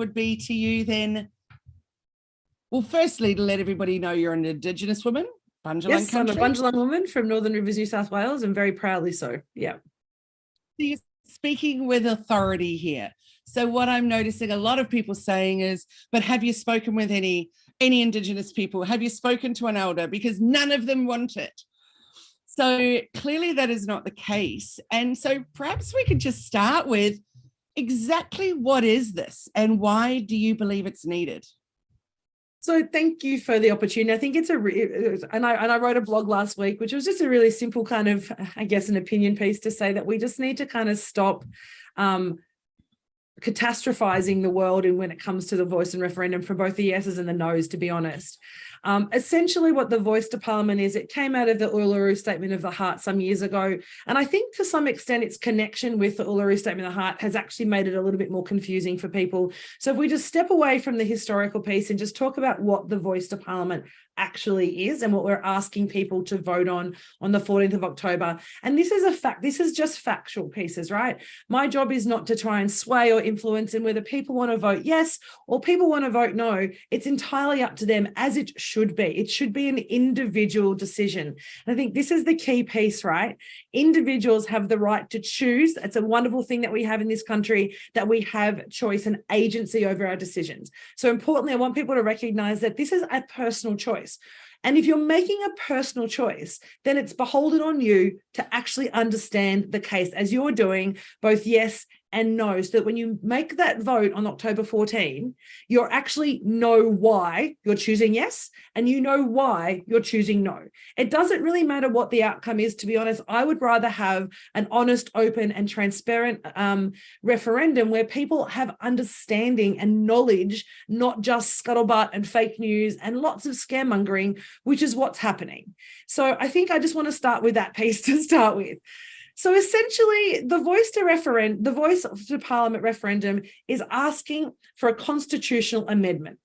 would be to you then, well, firstly, to let everybody know you're an Indigenous woman, Bundjalung Yes, country. I'm a Bundjalung woman from Northern Rivers, New South Wales, and very proudly so. Yeah. You're speaking with authority here. So what I'm noticing a lot of people saying is, but have you spoken with any Indigenous people? Have you spoken to an elder? Because none of them want it. So clearly that is not the case. And so perhaps we could just start with exactly what is this and why do you believe it's needed? So thank you for the opportunity. I think it's and I wrote a blog last week, which was just a really simple kind of, I guess, an opinion piece to say that we just need to kind of stop catastrophizing the world and when it comes to the voice and referendum for both the yeses and the noes, to be honest. Essentially what the voice to Parliament is, it came out of the Uluru Statement of the Heart some years ago. And I think to some extent its connection with the Uluru Statement of the Heart has actually made it a little bit more confusing for people. So if we just step away from the historical piece and just talk about what the voice to Parliament actually is and what we're asking people to vote on the 14th of October. And this is a fact, this is just factual pieces, right? My job is not to try and sway or influence in whether people want to vote yes or people want to vote no. It's entirely up to them, as it should be. It should be an individual decision. And I think this is the key piece, right? Individuals have the right to choose. It's a wonderful thing that we have in this country, that we have choice and agency over our decisions. So importantly, I want people to recognize that this is a personal choice. And if you're making a personal choice, then it's beholden on you to actually understand the case as you're doing, both yes and no, so that when you make that vote on October 14, you actually know why you're choosing yes, and you know why you're choosing no. It doesn't really matter what the outcome is, to be honest. I would rather have an honest, open, and transparent referendum where people have understanding and knowledge, not just scuttlebutt and fake news and lots of scaremongering, which is what's happening. So I think I just want to start with that piece to start with. So essentially, the voice to Parliament referendum is asking for a constitutional amendment.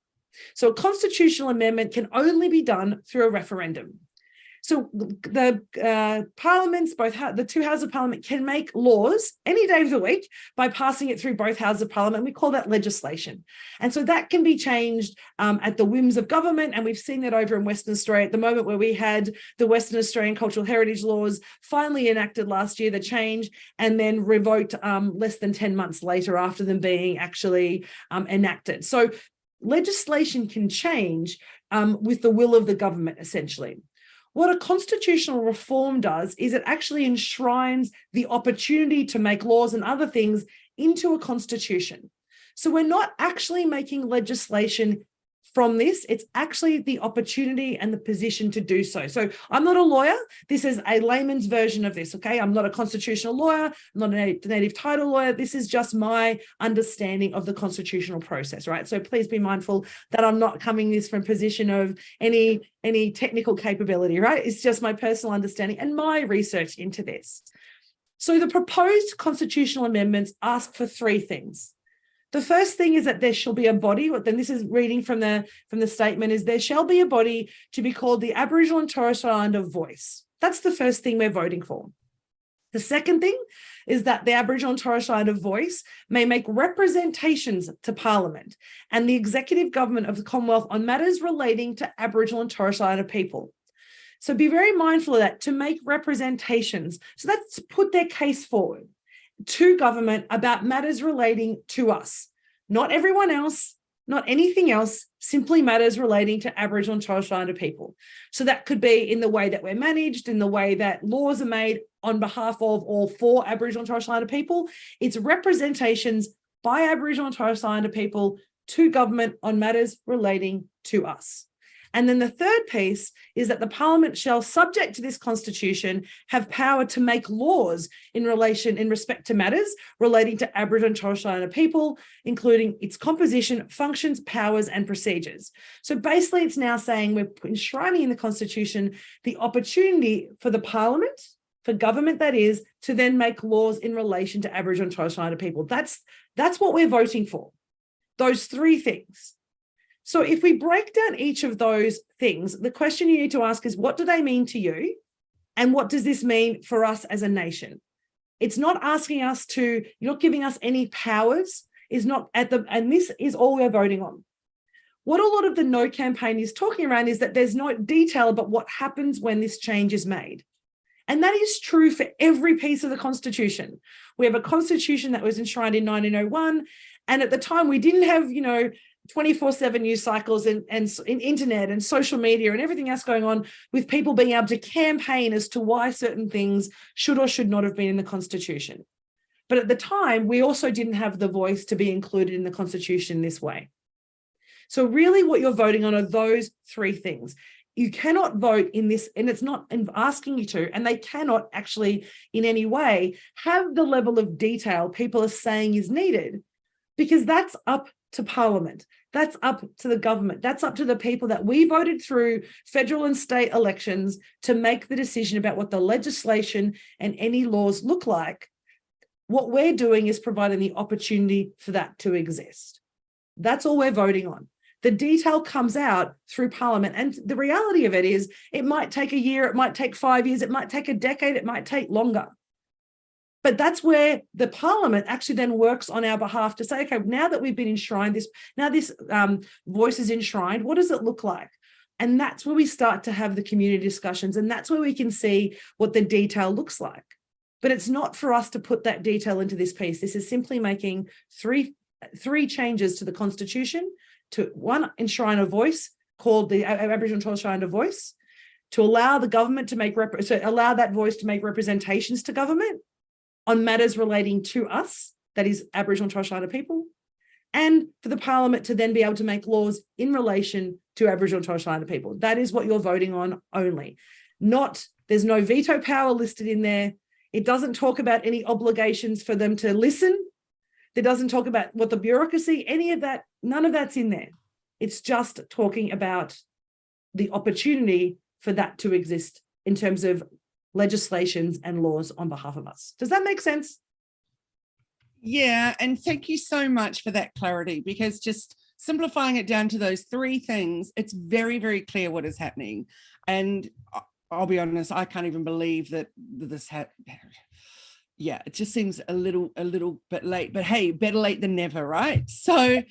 So a constitutional amendment can only be done through a referendum. So the parliaments, the two houses of Parliament, can make laws any day of the week by passing it through both houses of Parliament. We call that legislation. And so that can be changed at the whims of government. And we've seen that over in Western Australia at the moment, where we had the Western Australian Cultural Heritage Laws finally enacted last year, the change, and then revoked less than 10 months later after them being actually enacted. So legislation can change with the will of the government, essentially. What a constitutional reform does is it actually enshrines the opportunity to make laws and other things into a constitution. So we're not actually making legislation from this. It's actually the opportunity and the position to do so. So I'm not a lawyer. This is a layman's version of this, okay? I'm not a constitutional lawyer. I'm not a native title lawyer. This is just my understanding of the constitutional process, right? So please be mindful that I'm not coming this from a position of any technical capability, right? It's just my personal understanding and my research into this. So the proposed constitutional amendments ask for three things. The first thing is that there shall be a body, then this is reading from the statement, is there shall be a body to be called the Aboriginal and Torres Strait Islander Voice. That's the first thing we're voting for. The second thing is that the Aboriginal and Torres Strait Islander Voice may make representations to Parliament and the executive government of the Commonwealth on matters relating to Aboriginal and Torres Strait Islander people. So be very mindful of that, to make representations. So that's put their case forward to government about matters relating to us, not everyone else, not anything else, simply matters relating to Aboriginal and Torres Strait Islander people. So that could be in the way that we're managed, in the way that laws are made on behalf of or for Aboriginal and Torres Strait Islander people. It's representations by Aboriginal and Torres Strait Islander people to government on matters relating to us. And then the third piece is that the Parliament shall, subject to this Constitution, have power to make laws in respect to matters relating to Aboriginal and Torres Strait Islander people, including its composition, functions, powers, and procedures. So basically, it's now saying we're enshrining in the Constitution the opportunity for the Parliament, for government that is, to then make laws in relation to Aboriginal and Torres Strait Islander people. That's what we're voting for, those three things. So if we break down each of those things, the question you need to ask is, what do they mean to you? And what does this mean for us as a nation? It's not asking us to, you're not giving us any powers. is not and this is all we're voting on. What a lot of the No campaign is talking around is that there's no detail about what happens when this change is made. And that is true for every piece of the Constitution. We have a Constitution that was enshrined in 1901. And at the time, we didn't have, 24/7 news cycles and internet and social media and everything else going on, with people being able to campaign as to why certain things should or should not have been in the Constitution. But at the time, we also didn't have the voice to be included in the Constitution this way. So really what you're voting on are those three things. You cannot vote in this, and it's not asking you to, and they cannot actually in any way have the level of detail people are saying is needed, because that's up to Parliament. That's up to the government. That's up to the people that we voted through federal and state elections to make the decision about what the legislation and any laws look like. What we're doing is providing the opportunity for that to exist. That's all we're voting on. The detail comes out through Parliament. And the reality of it is it might take a year, it might take 5 years, it might take a decade, it might take longer. But that's where the Parliament actually then works on our behalf to say, okay, now that we've been enshrined, this voice is enshrined, what does it look like? And that's where we start to have the community discussions. And that's where we can see what the detail looks like. But it's not for us to put that detail into this piece. This is simply making three changes to the Constitution, to one, enshrine a voice called the Aboriginal and Torres Strait Islander voice, to allow the government to allow that voice to make representations to government on matters relating to us, that is Aboriginal and Torres Strait Islander people, and for the Parliament to then be able to make laws in relation to Aboriginal and Torres Strait Islander people. That is what you're voting on only. There's no veto power listed in there. It doesn't talk about any obligations for them to listen. It doesn't talk about what the bureaucracy, any of that, none of that's in there. It's just talking about the opportunity for that to exist in terms of legislations and laws on behalf of us. Does that make sense? Yeah, and thank you so much for that clarity, because just simplifying it down to those three things, it's very, very clear what is happening. And I'll be honest, I can't even believe that this yeah, it just seems a little bit late, but hey, better late than never, right? So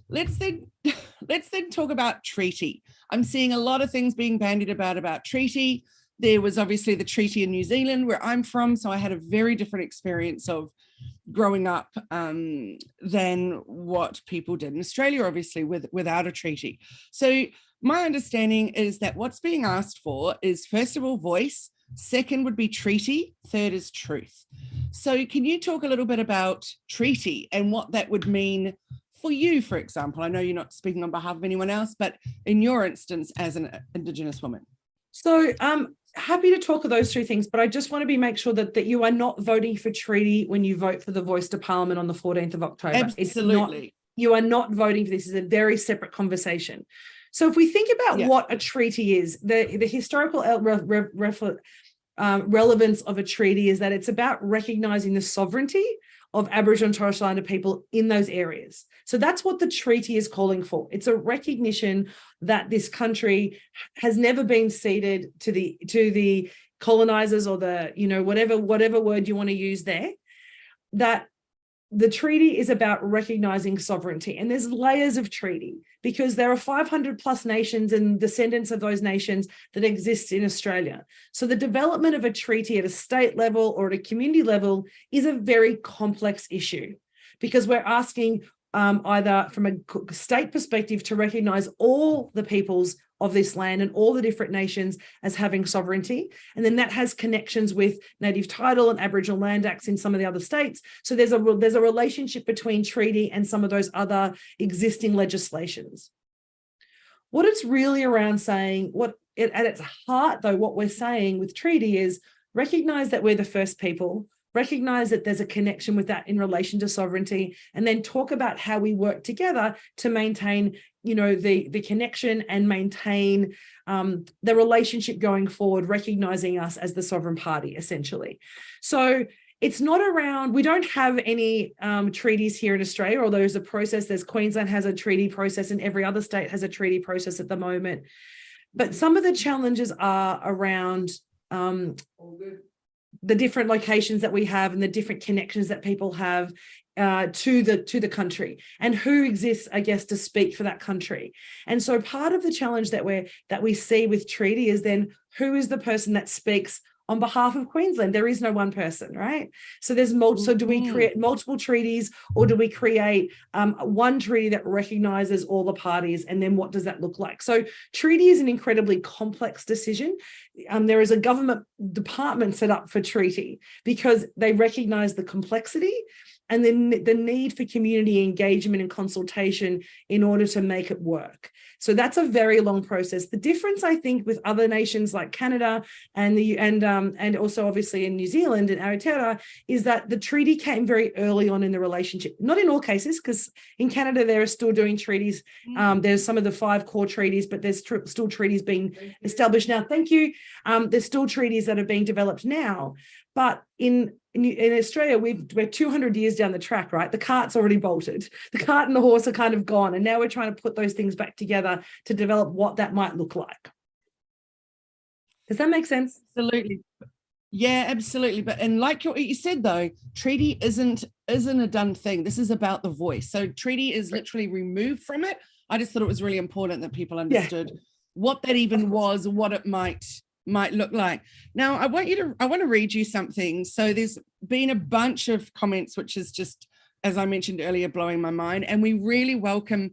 let's then talk about treaty. I'm seeing a lot of things being bandied about treaty. There was obviously the treaty in New Zealand where I'm from, so I had a very different experience of growing up than what people did in Australia, obviously, without a treaty. So my understanding is that what's being asked for is, first of all, voice. Second would be treaty. Third is truth. So can you talk a little bit about treaty and what that would mean for you, for example? I know you're not speaking on behalf of anyone else, but in your instance as an Indigenous woman. So I'm happy to talk of those two things, but I just want to make sure that you are not voting for treaty when you vote for the voice to Parliament on the 14th of October. Absolutely. You are not voting for this. This is a very separate conversation. So if we think about what a treaty is, the historical relevance of a treaty is that it's about recognizing the sovereignty of Aboriginal and Torres Strait Islander people in those areas. So that's what the treaty is calling for. It's a recognition that this country has never been ceded to the colonizers or the, whatever word you want to use there, that the treaty is about recognizing sovereignty. And there's layers of treaty because there are 500 plus nations and descendants of those nations that exist in Australia. So the development of a treaty at a state level or at a community level is a very complex issue, because we're asking either from a state perspective to recognize all the peoples of this land and all the different nations as having sovereignty. And then that has connections with native title and Aboriginal Land Acts in some of the other states. So there's a relationship between treaty and some of those other existing legislations. What it's really around saying, at its heart, though, what we're saying with treaty is recognize that we're the first people, recognize that there's a connection with that in relation to sovereignty, and then talk about how we work together to maintain, the connection and maintain the relationship going forward, recognizing us as the sovereign party, essentially. So it's not around, we don't have any treaties here in Australia, although there's a process. Queensland has a treaty process and every other state has a treaty process at the moment. But some of the challenges are around the different locations that we have and the different connections that people have to the country, and who exists, I guess, to speak for that country. And so part of the challenge that we see with treaty is then who is the person that speaks on behalf of Queensland? There is no one person, right? So there's so do we create multiple treaties, or do we create one treaty that recognises all the parties? And then what does that look like? So treaty is an incredibly complex decision. There is a government department set up for treaty because they recognise the complexity and then the need for community engagement and consultation in order to make it work. So that's a very long process. The difference, I think, with other nations like Canada and also obviously in New Zealand and Aotearoa is that the treaty came very early on in the relationship. Not in all cases, because in Canada they are still doing treaties. There's some of the 5 core treaties, but there's still treaties being established now. Thank you. There's still treaties that are being developed now. But in Australia, we're 200 years down the track, right? The cart's already bolted. The cart and the horse are kind of gone. And now we're trying to put those things back together to develop what that might look like. Does that make sense? Absolutely. Yeah, absolutely. But and like you said, though, treaty isn't a done thing. This is about the voice. So treaty is literally removed from it. I just thought it was really important that people understood what that even was, what it might look like. Now, I want to read you something. So there's been a bunch of comments, which is just, as I mentioned earlier, blowing my mind. And we really welcome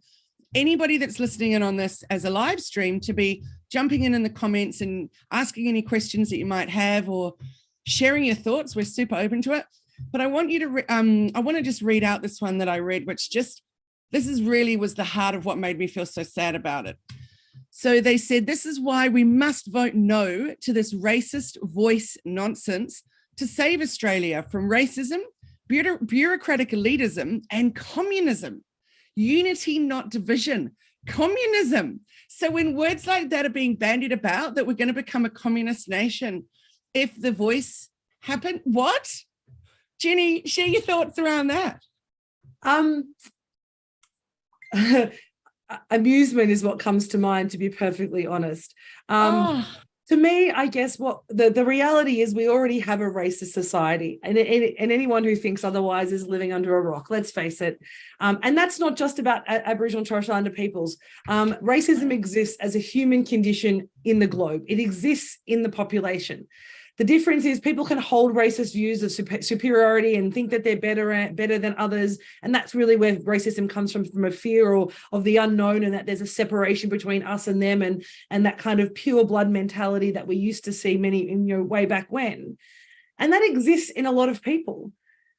anybody that's listening in on this as a live stream to be jumping in the comments and asking any questions that you might have or sharing your thoughts. We're super open to it. But I want you to, I want to just read out this one that I read, which just, this is really was the heart of what made me feel so sad about it. So they said, this is why we must vote no to this racist voice nonsense to save Australia from racism, bureaucratic elitism, and communism. Unity, not division. Communism. So when words like that are being bandied about, that we're going to become a communist nation, if the voice happened, what? Jenni, share your thoughts around that. Amusement is what comes to mind, to be perfectly honest. To me, I guess what the reality is, we already have a racist society, and anyone who thinks otherwise is living under a rock. Let's face it. And that's not just about Aboriginal and Torres Strait Islander peoples. Racism exists as a human condition in the globe. It exists in the population. The difference is people can hold racist views of superiority and think that they're better than others. And that's really where racism comes from a fear of the unknown, and that there's a separation between us and them, and that kind of pure blood mentality that we used to see way back when. And that exists in a lot of people.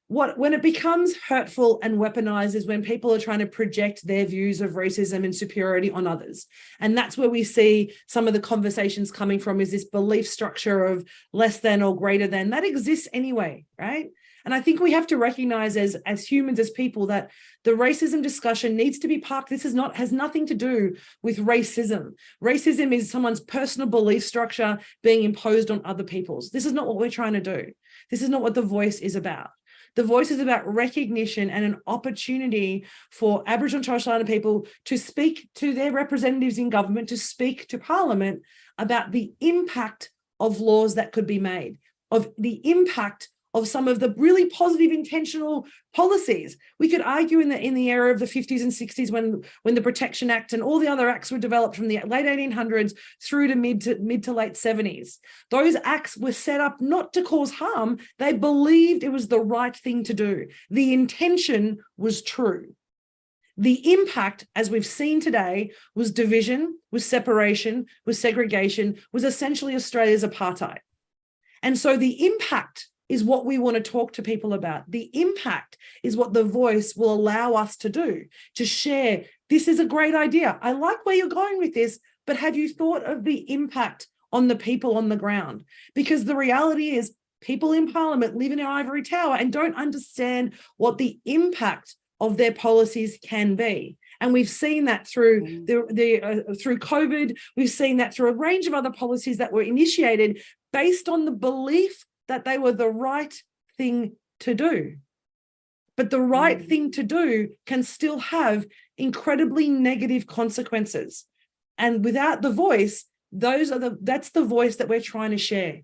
When it becomes hurtful and weaponized is when people are trying to project their views of racism and superiority on others. And that's where we see some of the conversations coming from, is this belief structure of less than or greater than. That exists anyway, right? And I think we have to recognize as humans, as people, that the racism discussion needs to be parked. This has nothing to do with racism. Racism is someone's personal belief structure being imposed on other people's. This is not what we're trying to do. This is not what the voice is about. The voice is about recognition and an opportunity for Aboriginal and Torres Strait Islander people to speak to their representatives in government, to speak to Parliament about the impact of laws that could be made, of the impact of some of the really positive intentional policies. We could argue in the era of the 50s and 60s when the Protection Act and all the other acts were developed from the late 1800s through to mid to late 70s. Those acts were set up not to cause harm. They believed it was the right thing to do. The intention was true. The impact, as we've seen today, was division, was separation, was segregation, was essentially Australia's apartheid. And so the impact is what we want to talk to people about. The impact is what the voice will allow us to do, to share. This is a great idea. I like where you're going with this, but have you thought of the impact on the people on the ground? Because the reality is, people in Parliament live in an ivory tower and don't understand what the impact of their policies can be. And we've seen that through through COVID. We've seen that through a range of other policies that were initiated based on the belief that they were the right thing to do. But the right thing to do can still have incredibly negative consequences. And without the voice, that's the voice that we're trying to share,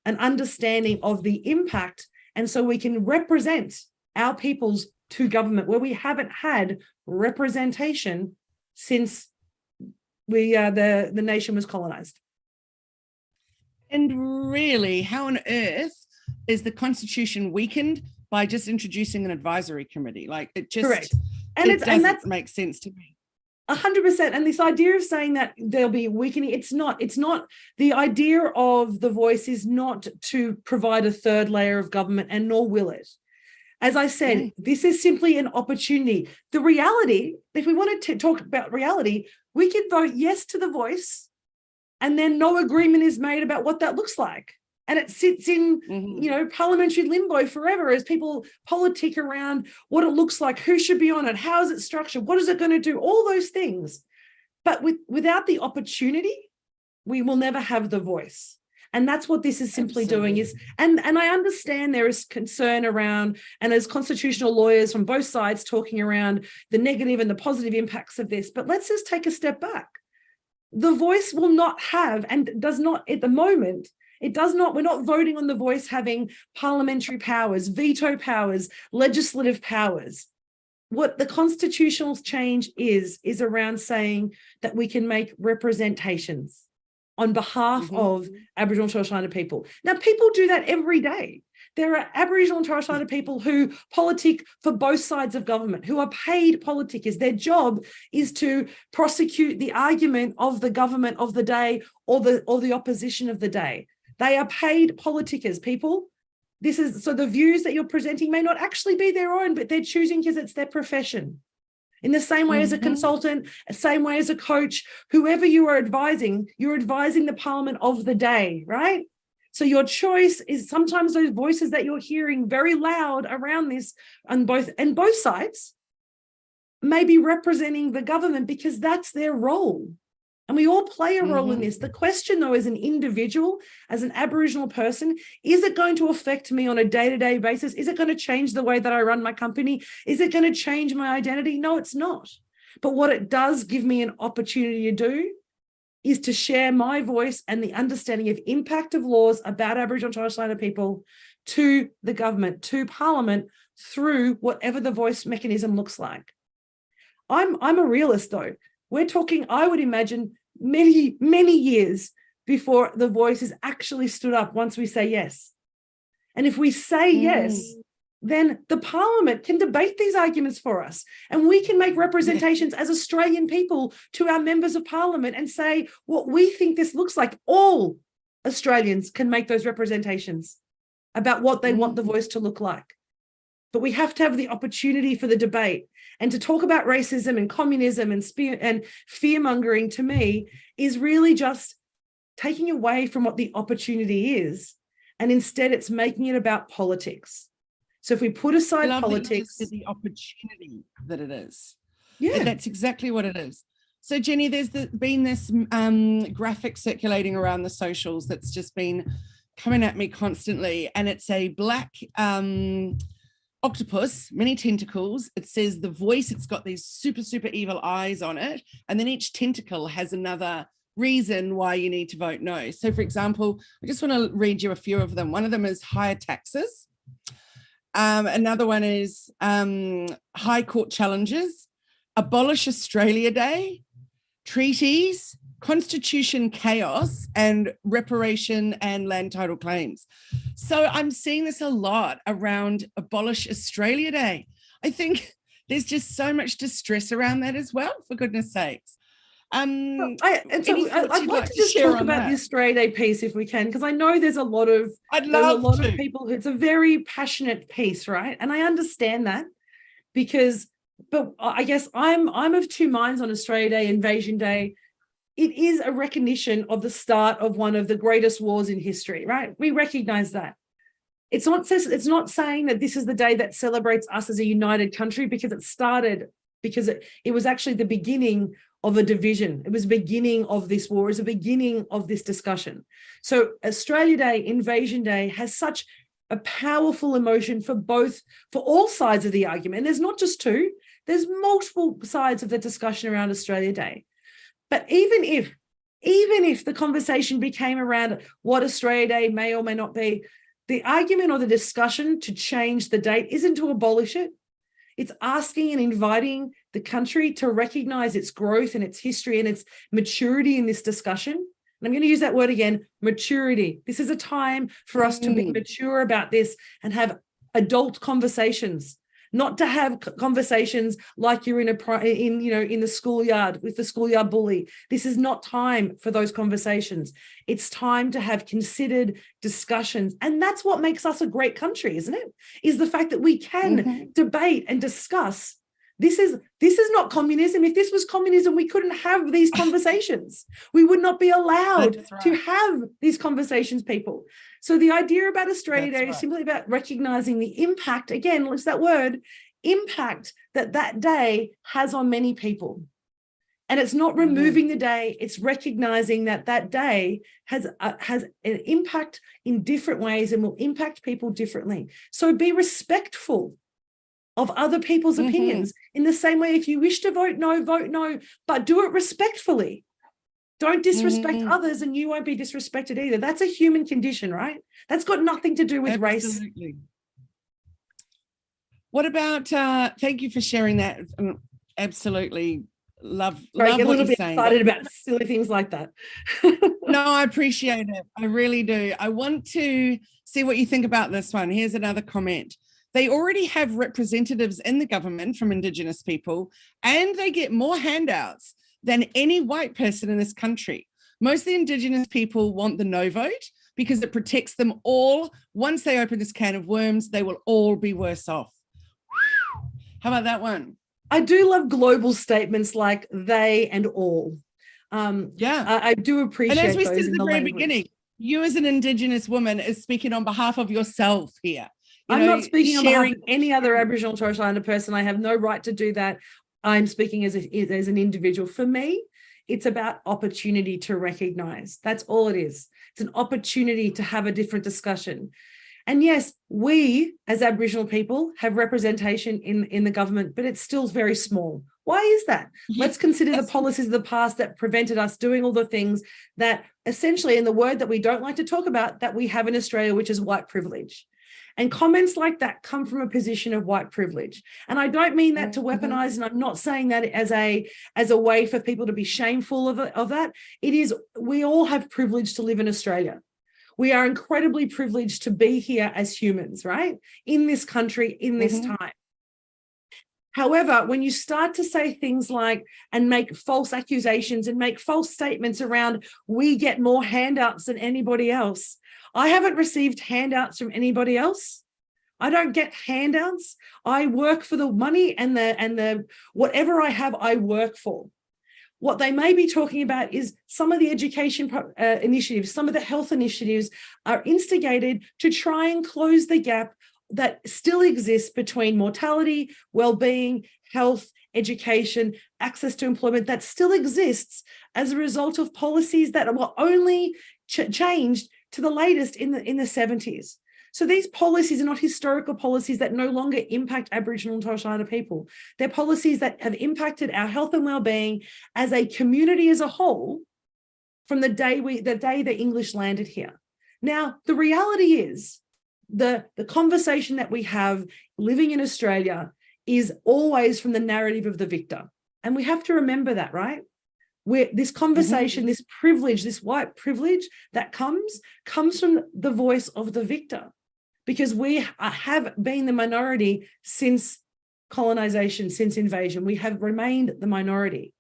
an understanding of the impact. And so we can represent our people's to government, where we haven't had representation since the nation was colonized. And really, how on earth is the Constitution weakened by just introducing an advisory committee? Like, it just Correct. And it doesn't make sense to me. 100%. And this idea of saying that there'll be weakening, it's not. The idea of the voice is not to provide a third layer of government, and nor will it. As I said, this is simply an opportunity. The reality, if we wanted to talk about reality, we could vote yes to the voice, and then no agreement is made about what that looks like. And it sits in, parliamentary limbo forever as people politic around what it looks like, who should be on it, how is it structured, what is it going to do, all those things. But without the opportunity, we will never have the voice. And that's what this is simply doing is, and I understand there is concern around, and there's constitutional lawyers from both sides talking around the negative and the positive impacts of this, but let's just take a step back. The voice will not have, and does not at the moment, it does not, we're not voting on the voice having parliamentary powers, veto powers, legislative powers. What the constitutional change is around saying that we can make representations on behalf of Aboriginal and Torres Strait Islander people. Now, people do that every day. There are Aboriginal and Torres Strait Islander people who politic for both sides of government, who are paid politicers. Their job is to prosecute the argument of the government of the day or the opposition of the day. They are paid politicers, people. This is, so the views that you're presenting may not actually be their own, but they're choosing because it's their profession. In the same way as a consultant, the same way as a coach, whoever you are advising, you're advising the parliament of the day, right? So your choice is sometimes those voices that you're hearing very loud around this on both sides may be representing the government because that's their role. And we all play a role in this. The question, though, as an individual, as an Aboriginal person, is it going to affect me on a day-to-day basis? Is it going to change the way that I run my company? Is it going to change my identity? No, it's not. But what it does give me an opportunity to do is to share my voice and the understanding of impact of laws about Aboriginal and Torres Strait Islander people to the government, to Parliament, through whatever the voice mechanism looks like. I'm a realist, though. We're talking, I would imagine, many, many years before the voice is actually stood up once we say yes. And if we say yes, then the Parliament can debate these arguments for us. And we can make representations as Australian people to our members of Parliament and say what we think this looks like. All Australians can make those representations about what they want the voice to look like. But we have to have the opportunity for the debate. And to talk about racism and communism and fear-mongering, to me, is really just taking away from what the opportunity is. And instead, it's making it about politics. So if we put aside politics, the opportunity that it is. Yeah, that's exactly what it is. So Jenni, there's been this graphic circulating around the socials that's just been coming at me constantly, and it's a black octopus, many tentacles. It says the voice, it's got these super, super evil eyes on it. And then each tentacle has another reason why you need to vote no. So for example, I just want to read you a few of them. One of them is higher taxes. Another one is high court challenges, abolish Australia Day, treaties, constitution chaos, and reparation and land title claims. So I'm seeing this a lot around abolish Australia Day. I think there's just so much distress around that as well, for goodness sakes. I'd like to just talk about the Australia Day piece if we can, because I know there's a lot of people. It's a very passionate piece, right? And I understand that but I guess I'm of two minds on Australia Day, Invasion Day. It is a recognition of the start of one of the greatest wars in history, right? We recognize that. It's not saying that this is the day that celebrates us as a united country, because it was actually the beginning of a division. It was the beginning of this war. It was the beginning of this discussion. So Australia Day, Invasion Day has such a powerful emotion for all sides of the argument. And there's not just two, there's multiple sides of the discussion around Australia Day. But even if the conversation became around what Australia Day may or may not be, the argument or the discussion to change the date isn't to abolish it. It's asking and inviting the country to recognize its growth and its history and its maturity in this discussion. And I'm going to use that word again, maturity. This is a time for us to be mature about this and have adult conversations, not to have conversations like you're in the schoolyard with the schoolyard bully. This is not time for those conversations. It's time to have considered discussions. And that's what makes us a great country, isn't it? Is the fact that we can debate and discuss. This is not communism. If this was communism, we couldn't have these conversations. We would not be allowed to have these conversations, people. So the idea about Australia Day is simply about recognizing the impact, again, what's that word, impact that day has on many people. And it's not removing the day, it's recognizing that day has an impact in different ways and will impact people differently. So be respectful of other people's opinions. In the same way, if you wish to vote no, but do it respectfully. Don't disrespect others and you won't be disrespected either. That's a human condition, right? That's got nothing to do with race. What about, thank you for sharing that. Absolutely love Sorry, love get a little bit saying. excited about silly things like that. No, I appreciate it. I really do. I want to see what you think about this one. Here's another comment. They already have representatives in the government from Indigenous people, and they get more handouts than any white person in this country. Most of the Indigenous people want the no vote because it protects them all. Once they open this can of worms, they will all be worse off. How about that one? I do love global statements like they and all. I do appreciate those. And as we said at the very beginning, you as an Indigenous woman is speaking on behalf of yourself here. I'm not speaking on behalf of any other Aboriginal and Torres Strait Islander person. I have no right to do that. I'm speaking as an individual. For me, it's about opportunity to recognize. That's all it is. It's an opportunity to have a different discussion. And yes, we as Aboriginal people have representation in the government, but it's still very small. Why is that? Let's consider the policies of the past that prevented us doing all the things that essentially, in the word that we don't like to talk about, that we have in Australia, which is white privilege. And comments like that come from a position of white privilege. And I don't mean that to weaponize, and I'm not saying that as a way for people to be shameful of that. It is, we all have privilege to live in Australia. We are incredibly privileged to be here as humans, right? In this country, in this time. However, when you start to say things like, and make false accusations and make false statements around, we get more handouts than anybody else. I haven't received handouts from anybody else. I don't get handouts. I work for the money and the whatever I have, I work for. What they may be talking about is some of the education initiatives, some of the health initiatives are instigated to try and close the gap that still exists between mortality, well-being, health, education, access to employment, that still exists as a result of policies that were only changed to the latest in the 70s. So these policies are not historical policies that no longer impact Aboriginal and Torres Strait Islander people. They're policies that have impacted our health and well-being as a community as a whole from the day the English landed here. Now, the reality is the conversation that we have living in Australia is always from the narrative of the victor. And we have to remember that, right? Where this conversation, this privilege, this white privilege that comes from the voice of the victor, because we have been the minority since colonization, since invasion. We have remained the minority.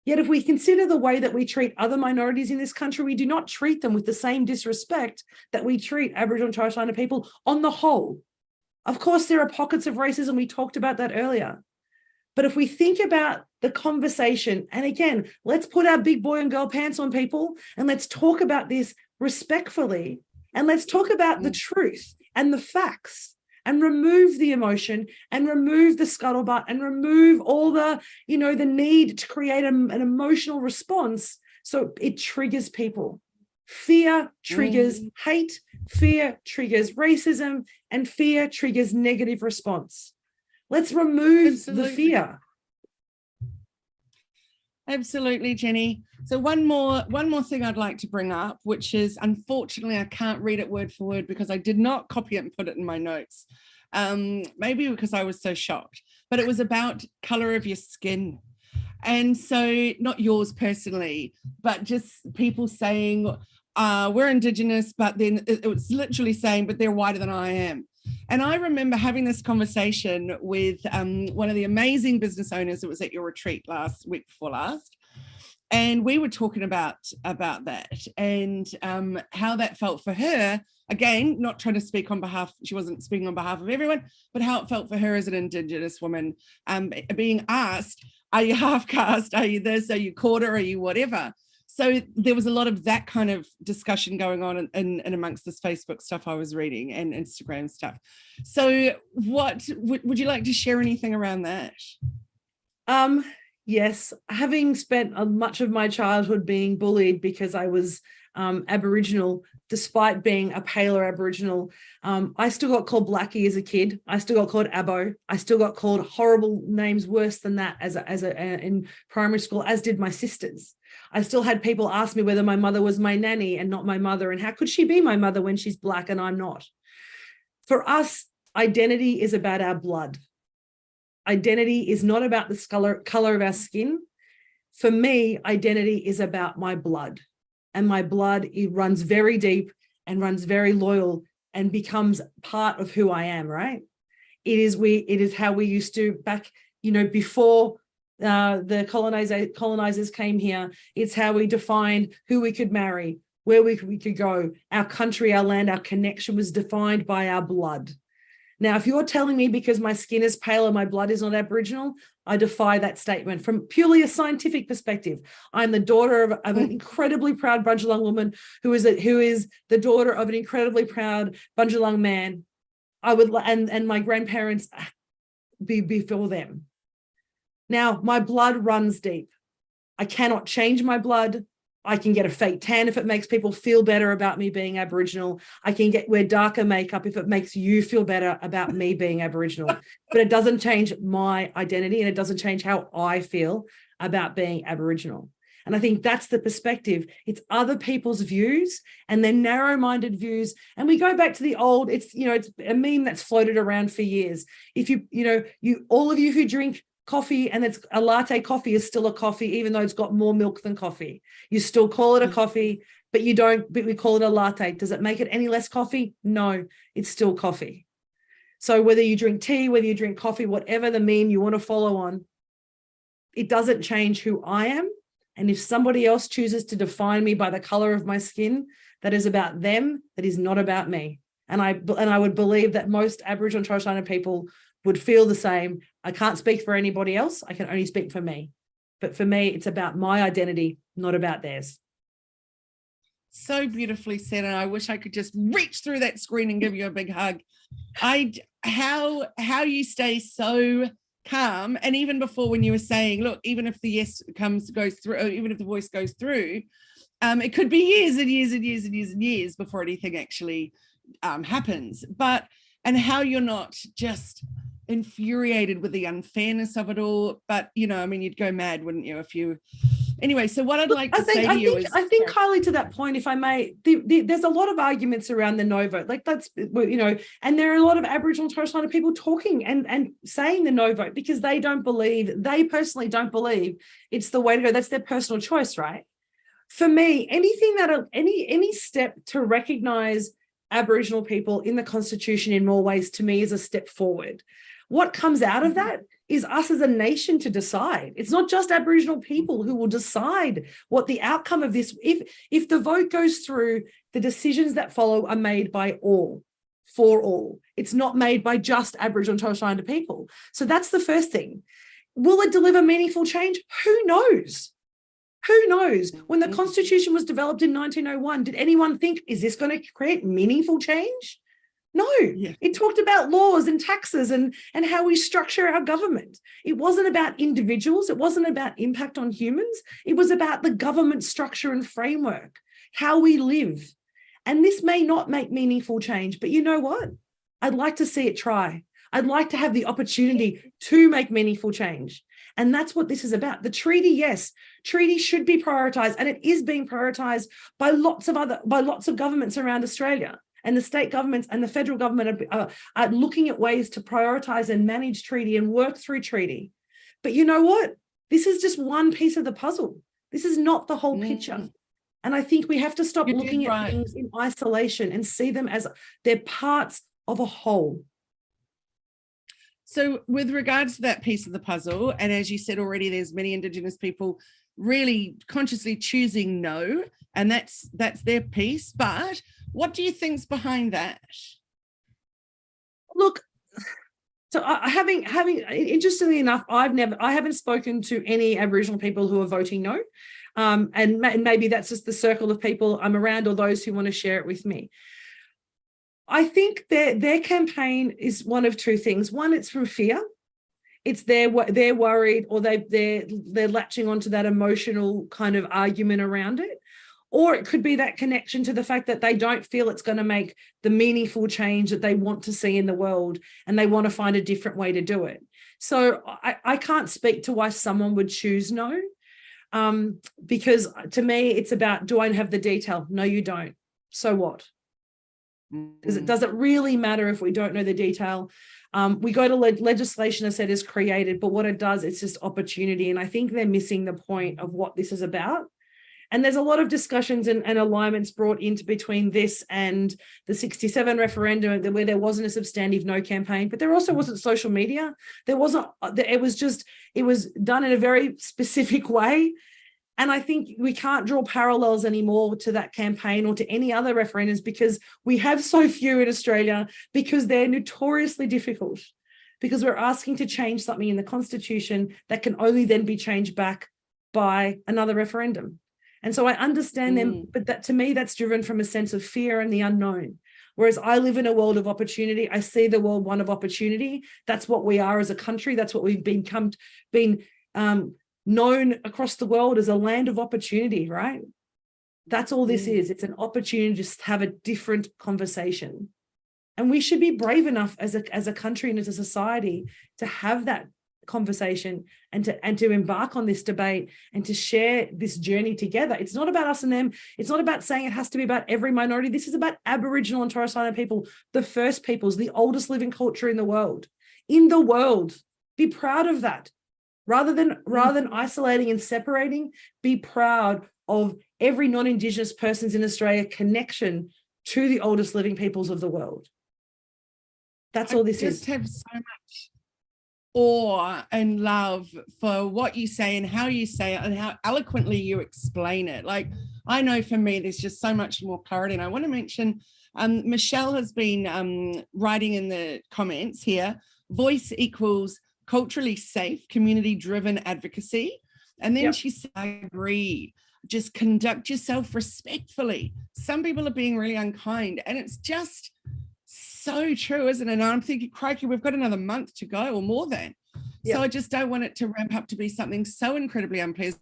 Yet if we consider the way that we treat other minorities in this country, we do not treat them with the same disrespect that we treat Aboriginal and Torres Strait Islander people on the whole. Of course, there are pockets of racism. We talked about that earlier. But if we think about the conversation, and again, let's put our big boy and girl pants on, people, and let's talk about this respectfully, and let's talk about the truth and the facts, and remove the emotion, and remove the scuttlebutt, and remove all the, the need to create an emotional response so it triggers people. Fear triggers hate, fear triggers racism, and fear triggers negative response. Let's remove the fear. Absolutely, Jenni. So one more thing I'd like to bring up, which is, unfortunately, I can't read it word for word because I did not copy it and put it in my notes. Maybe because I was so shocked. but it was about color of your skin. And so not yours personally, but just people saying, we're Indigenous, but then it was literally saying, but they're whiter than I am. And I remember having this conversation with one of the amazing business owners that was at your retreat week before last. And we were talking about that and how that felt for her. Again, not trying to speak on behalf, she wasn't speaking on behalf of everyone, but how it felt for her as an Indigenous woman, being asked, are you half caste? Are you this? Are you quarter? Are you whatever? So there was a lot of that kind of discussion going on in amongst this Facebook stuff I was reading and Instagram stuff. So what would you like to share anything around that? Yes, having spent much of my childhood being bullied because I was Aboriginal, despite being a paler Aboriginal, I still got called Blackie as a kid. I still got called Abo. I still got called horrible names worse than that in primary school, as did my sisters. I still had people ask me whether my mother was my nanny and not my mother, and how could she be my mother when she's Black and I'm not? For us, identity is about our blood. Identity is not about the color of our skin. For me, identity is about my blood. And my blood, it runs very deep and runs very loyal and becomes part of who I am, right? It is how we used to back, before the colonizers came here. It's how we defined who we could marry, where we could go. Our country, our land, our connection was defined by our blood. Now, if you're telling me because my skin is pale and my blood is not Aboriginal, I defy that statement from purely a scientific perspective. I'm the daughter of an incredibly proud Bundjalung woman who is the daughter of an incredibly proud Bundjalung man. And my grandparents be before them. Now, my blood runs deep. I cannot change my blood. I can get a fake tan if it makes people feel better about me being Aboriginal. I can wear darker makeup if it makes you feel better about me being Aboriginal. But it doesn't change my identity and it doesn't change how I feel about being Aboriginal. And I think that's the perspective. It's other people's views and their narrow-minded views. And we go back to the old, it's a meme that's floated around for years. If all of you who drink coffee and it's a latte coffee is still a coffee, even though it's got more milk than coffee. You still call it a coffee, but we call it a latte. Does it make it any less coffee? No, it's still coffee. So whether you drink tea, whether you drink coffee, whatever the meme you want to follow on, it doesn't change who I am. And if somebody else chooses to define me by the color of my skin, that is about them, that is not about me. And I would believe that most Aboriginal and Torres Strait Islander people would feel the same. I can't speak for anybody else. I can only speak for me. But for me, it's about my identity, not about theirs. So beautifully said. And I wish I could just reach through that screen and give you a big hug. How you stay so calm. And even before when you were saying, look, even if the yes goes through, or even if the voice goes through, it could be years and years and years and years and years before anything actually happens. And how you're not just infuriated with the unfairness of it all, but you'd go mad, wouldn't you? Anyway, so what I'd like to say to you is, I think, Kylie, to that point, if I may, there's a lot of arguments around the no vote, like that's, and there are a lot of Aboriginal and Torres Strait Islander people talking and saying the no vote because they personally don't believe it's the way to go. That's their personal choice, right? For me, any step to recognise Aboriginal people in the Constitution in more ways, to me, is a step forward. What comes out of that is us as a nation to decide. It's not just Aboriginal people who will decide what the outcome of this, if the vote goes through, the decisions that follow are made by all, for all. It's not made by just Aboriginal and Torres Strait Islander people. So that's the first thing. Will it deliver meaningful change? Who knows? Who knows? When the Constitution was developed in 1901, did anyone think, is this going to create meaningful change? No, It talked about laws and taxes and how we structure our government. It wasn't about individuals. It wasn't about impact on humans. It was about the government structure and framework, how we live. And this may not make meaningful change, but you know what? I'd like to see it try. I'd like to have the opportunity to make meaningful change. And that's what this is about. The treaty, yes, treaty should be prioritised, and it is being prioritised by lots of governments around Australia. and the state governments and the federal government are looking at ways to prioritize and manage treaty and work through treaty. But you know what? This is just one piece of the puzzle. This is not the whole picture. And I think we have to stop looking at things in isolation and see them as they're parts of a whole. So with regards to that piece of the puzzle, and as you said already, there's many Indigenous people really consciously choosing no, and that's their piece. But what do you think's behind that? Look, so having interestingly enough, I haven't spoken to any Aboriginal people who are voting no. And maybe that's just the circle of people I'm around or those who want to share it with me. I think their campaign is one of two things. One, it's from fear. It's they're worried, or they're latching onto that emotional kind of argument around it. Or it could be that connection to the fact that they don't feel it's going to make the meaningful change that they want to see in the world, and they want to find a different way to do it. So I can't speak to why someone would choose no. Because to me, it's about, do I have the detail? No, you don't. So what? Does it really matter if we don't know the detail? We go to legislation, as I said, is created, but what it does, it's just opportunity. And I think they're missing the point of what this is about. And there's a lot of discussions and alignments brought into between this and the 67 referendum, where there wasn't a substantive no campaign, but there also wasn't social media. There wasn't, it was done in a very specific way. And I think we can't draw parallels anymore to that campaign or to any other referendums, because we have so few in Australia, because they're notoriously difficult, because we're asking to change something in the Constitution that can only then be changed back by another referendum. And so I understand them, but that, to me, that's driven from a sense of fear and the unknown. Whereas I live in a world of opportunity. I see the world one of opportunity. That's what we are as a country. That's what we've been known across the world as, a land of opportunity, right? That's all this is. It's an opportunity to just have a different conversation. And we should be brave enough as a country and as a society to have that conversation and to embark on this debate and to share this journey together. It's not about us and them. It's not about saying it has to be about every minority. This is about Aboriginal and Torres Strait Islander people, the first peoples, the oldest living culture in the world. Be proud of that. Rather than isolating and separating, be proud of every non-Indigenous person's in Australia connection to the oldest living peoples of the world. That's all this is. I just have so much awe and love for what you say and how you say it and how eloquently you explain it. Like, I know for me, there's just so much more clarity. And I want to mention, Michelle has been writing in the comments here, voice equals culturally safe, community-driven advocacy. And then she said, I agree, just conduct yourself respectfully. Some people are being really unkind, and it's just so true, isn't it? And I'm thinking, crikey, we've got another month to go or more than. So I just don't want it to ramp up to be something so incredibly unpleasant.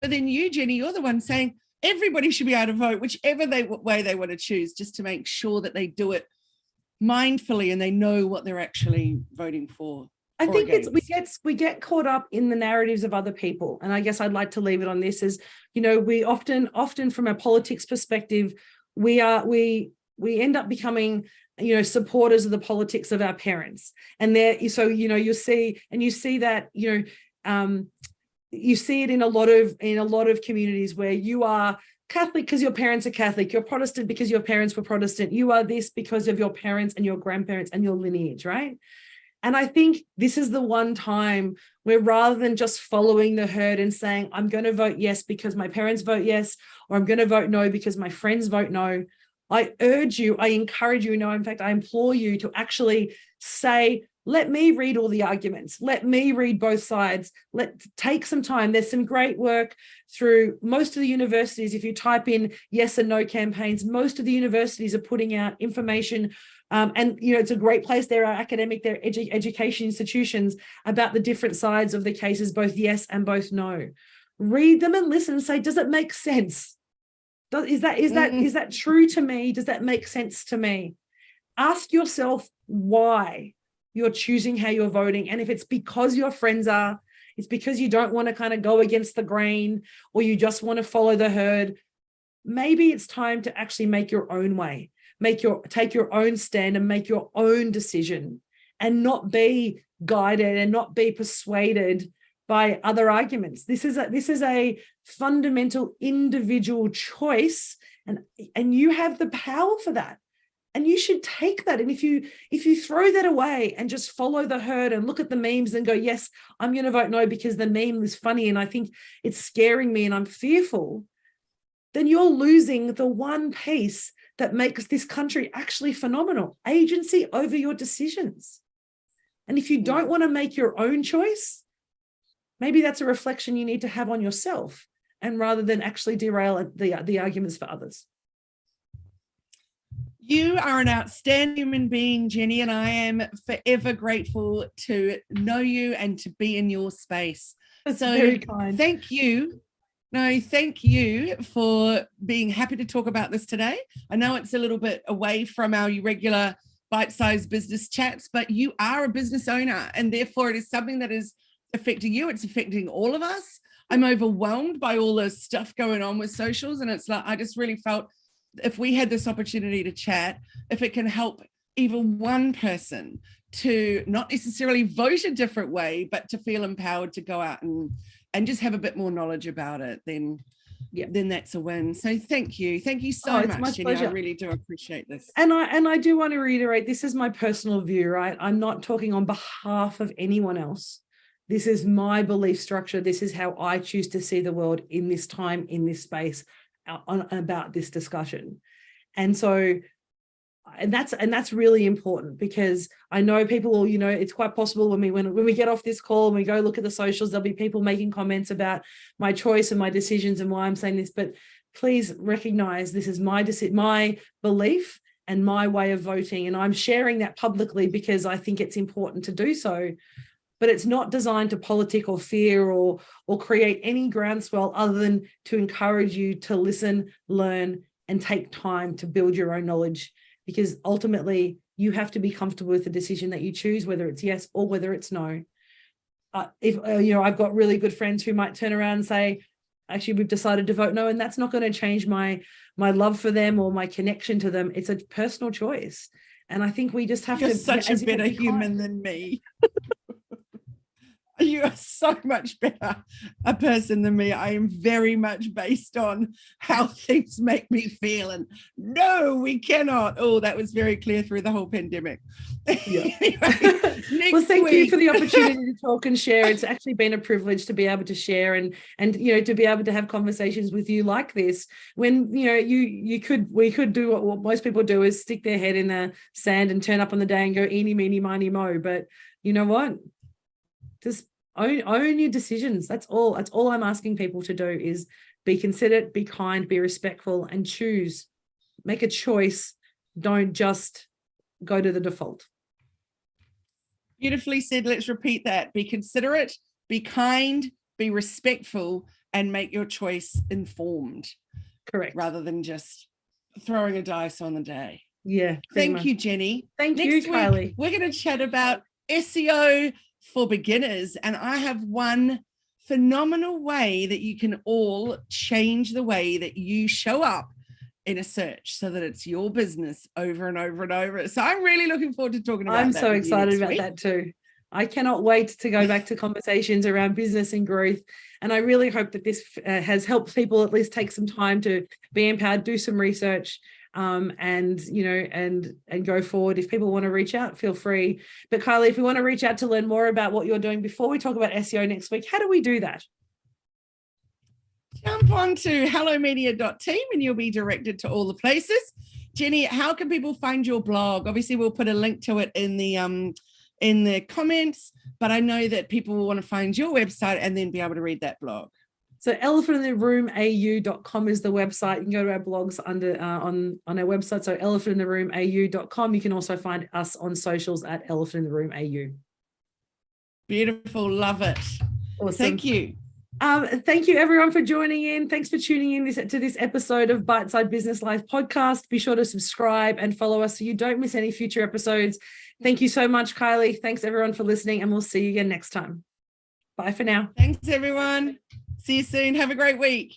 But then you, Jenni, you're the one saying everybody should be able to vote whichever way they want to choose, just to make sure that they do it mindfully and they know what they're actually voting for. I think we get caught up in the narratives of other people. And I guess I'd like to leave it on this, is, we often from a politics perspective, we end up becoming, supporters of the politics of our parents. And you see that, you see it in a lot of communities where you are Catholic because your parents are Catholic, you're Protestant because your parents were Protestant, you are this because of your parents and your grandparents and your lineage, right? And I think this is the one time where, rather than just following the herd and saying, I'm going to vote yes because my parents vote yes, or I'm going to vote no because my friends vote no, I urge you, I encourage you, in fact, I implore you to actually say, let me read all the arguments. Let me read both sides. Take some time. There's some great work through most of the universities. If you type in yes and no campaigns, most of the universities are putting out information. And it's a great place. There are education institutions about the different sides of the cases, both yes and both no. Read them and listen and say, does it make sense? Is that true to me? Does that make sense to me? Ask yourself why you're choosing how you're voting. And if it's because your friends are, it's because you don't want to kind of go against the grain, or you just want to follow the herd, maybe it's time to actually make your own way. take your own stand and make your own decision, and not be guided and not be persuaded by other arguments. This is a fundamental individual choice, and you have the power for that. And you should take that. And if you throw that away and just follow the herd and look at the memes and go, yes, I'm going to vote no because the meme is funny and I think it's scaring me and I'm fearful, then you're losing the one piece that makes this country actually phenomenal: agency over your decisions. And if you don't want to make your own choice, maybe that's a reflection you need to have on yourself, and rather than actually derail the arguments for others. You are an outstanding human being, Jenni, and I am forever grateful to know you and to be in your space. That's very kind. Thank you. No, thank you for being happy to talk about this today. I know it's a little bit away from our regular bite-sized business chats, but you are a business owner, and therefore it is something that is affecting you. It's affecting all of us. I'm overwhelmed by all the stuff going on with socials, and it's like, I just really felt if we had this opportunity to chat, if it can help even one person to not necessarily vote a different way, but to feel empowered to go out and just have a bit more knowledge about it, then that's a win. So thank you so much, Jenni. I really do appreciate this. And I do want to reiterate, this is my personal view, right? I'm not talking on behalf of anyone else. This is my belief structure. This is how I choose to see the world in this time, in this space, about this discussion. And so, and that's really important, because I know people will, it's quite possible when we get off this call and we go look at the socials, there'll be people making comments about my choice and my decisions and why I'm saying this. But please recognize this is my belief and my way of voting, and I'm sharing that publicly because I think it's important to do so. But it's not designed to politic or fear or create any groundswell other than to encourage you to listen, learn, and take time to build your own knowledge, because ultimately you have to be comfortable with the decision that you choose, whether it's yes or whether it's no. I've got really good friends who might turn around and say, actually, we've decided to vote no, and that's not going to change my love for them or my connection to them. It's a personal choice. And I think we just have You're to... such a better human than me. You are so much better a person than me. I am very much based on how things make me feel. And no, we cannot. Oh, that was very clear through the whole pandemic. Yeah. Well, thank you for the opportunity to talk and share. It's actually been a privilege to be able to share and to be able to have conversations with you like this. When we could do what most people do, is stick their head in the sand and turn up on the day and go eeny, meeny, miny, mo. But you know what? Just own your decisions. That's all I'm asking people to do, is be considerate, be kind, be respectful, and choose. Make a choice. Don't just go to the default. Beautifully said. Let's repeat that. Be considerate, be kind, be respectful, and make your choice informed. Correct. Rather than just throwing a dice on the day. Yeah. Thank you, Jenni. Thank you, Kylie. We're going to chat about SEO for beginners, and I have one phenomenal way that you can all change the way that you show up in a search so that it's your business over and over and over. So I'm really looking forward to talking about that. I'm so excited about that too. I cannot wait to go back to conversations around business and growth. And I really hope that this has helped people at least take some time to be empowered, do some research, and go forward. If people want to reach out, feel free. But Kylie, if we want to reach out to learn more about what you're doing before we talk about SEO next week, how do we do that? Jump on to hellomedia.team and you'll be directed to all the places. Jenni, how can people find your blog? Obviously, we'll put a link to it in the comments, but I know that people will want to find your website and then be able to read that blog. So elephantintheroomau.com is the website. You can go to our blogs under on our website. So elephantintheroomau.com. You can also find us on socials at elephantintheroomau. Beautiful. Love it. Awesome. Thank you. Thank you everyone for joining in. Thanks for tuning in to this episode of Bite Side Business Life podcast. Be sure to subscribe and follow us so you don't miss any future episodes. Thank you so much, Kylie. Thanks everyone for listening, and we'll see you again next time. Bye for now. Thanks everyone. See you soon. Have a great week.